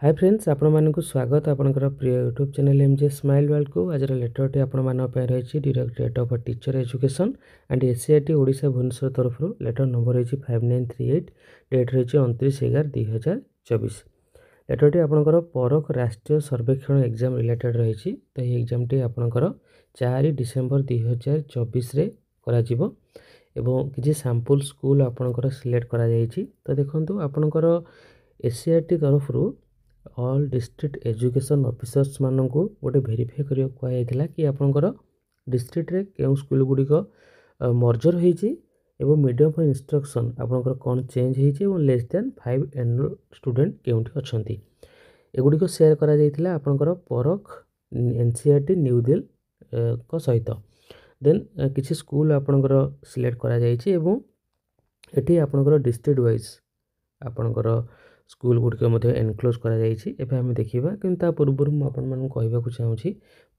Hi friends आपण मानक स्वागत आपनकर प्रिय YouTube channel MJ smile world को आज लेटरटी आपण मान पे रही directorate of teacher education and SCERT Odisha Bhubaneswar तरफ लेटर नंबर रही 5938 डेट रही 29/11/2024 लेटरटी आपनकर परख राष्ट्रीय सर्वेक्षण एग्जाम रिलेटेड रही तो ये एग्जाम टी आपनकर 4 डिसेम्बर 2024 रे करा जिवो एवं किसी सैंपल स्कूल आपनकर सिलेक्ट करा जायछि तो देखंतु आपनकर एससीईआरटी तरफ ऑल डिस्ट्रिक्ट एजुकेशन ऑफिसर्स मानक गोटे भेरीफाई करिया कहला कि आपनकर डिस्ट्रिक्ट रे केउ स्कूल गुडी को मर्जर होईची एवं मीडियम फॉर इंस्ट्रक्शन आपनकर कोन चेंज होईची एवं लेस देन 5 एनुअल स्टूडेंट केउठी अछंती एगुडी को शेयर करा जायतिला आपनकर परख एनसीईआरटी न्यू दिल्ली को सहित देन किछि स्कूल आपनकर सिलेक्ट करा जायछि एवं एठी आपनकर डिस्ट्रिक्ट वाइज आपनकर स्कूल गुड़िक एनक्लोज करा जायछि एबे हम देखिबा किंतु पूर्व मु आपन मन कहबा को चाहूछि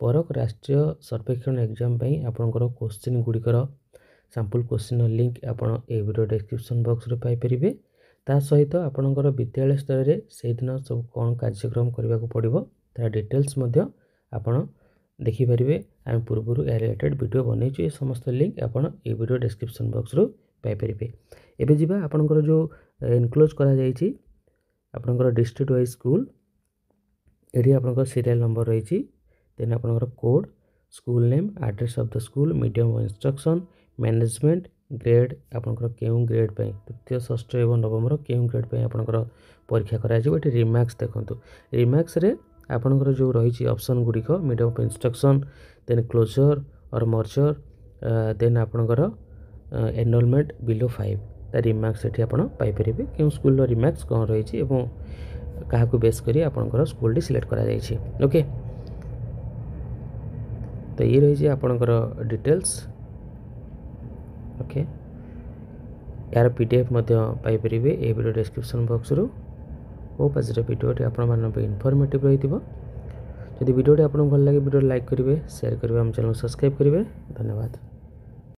परक राष्ट्रीय सर्वेक्षण एग्जाम पई आपनकर क्वेश्चन गुड़िकर सैंपल क्वेश्चन लिंक आपन ए वीडियो डिस्क्रिप्शन बॉक्स रे पाई परिबे ता सहित आपनकर विद्यालय स्तर रे से दिन सब कोन कार्यक्रम करबा को पड़िबो ता डिटेल्स मध्ये आपन देखि परिबे हम पूर्व रिलेटेड वीडियो बनैछु ए समस्त लिंक आपन ए वीडियो डिस्क्रिप्शन बॉक्स रो पाई परिबे एबे जिबा आपनकर जो एनक्लोज करा जायछि आपनकर डिस्ट्रिक्ट वाइज स्कूल एडी आपनकर सीरियल नंबर रही देन आपनकर code school name address of the school medium of instruction management grade आपनकर केउ ग्रेड पे तृतीय षष्ठ एवं नवम रो केउ ग्रेड पे आपनकर परीक्षा करा जिवो एटी रिमार्क्स देखंतु रिमार्क्स रे आपनकर जो रही ऑप्शन गुडी को medium of instruction then closure और मर्जर देन आपनकर एनरोलमेंट बिलो 5 रिमार्क्स एठी आपण पाई परिबे केउ स्कूल रो रिमार्क्स कोन रही छि एवं काहा को बेस करी आपनकर स्कूल डी सिलेक्ट करा जाय छि ओके तो ये रही छि आपनकर डिटेल्स ओके यार पीडीएफ मध्ये पाई परिबे ए वीडियो डिस्क्रिप्शन बॉक्स रो होप आज वीडियो टी आपण मान पे इन्फॉर्मेटिव रहितिबो जदि वीडियो टी आपण भल लागे वीडियो लाइक करिवे शेयर करिवे हम चैनल सब्सक्राइब करिवे धन्यवाद।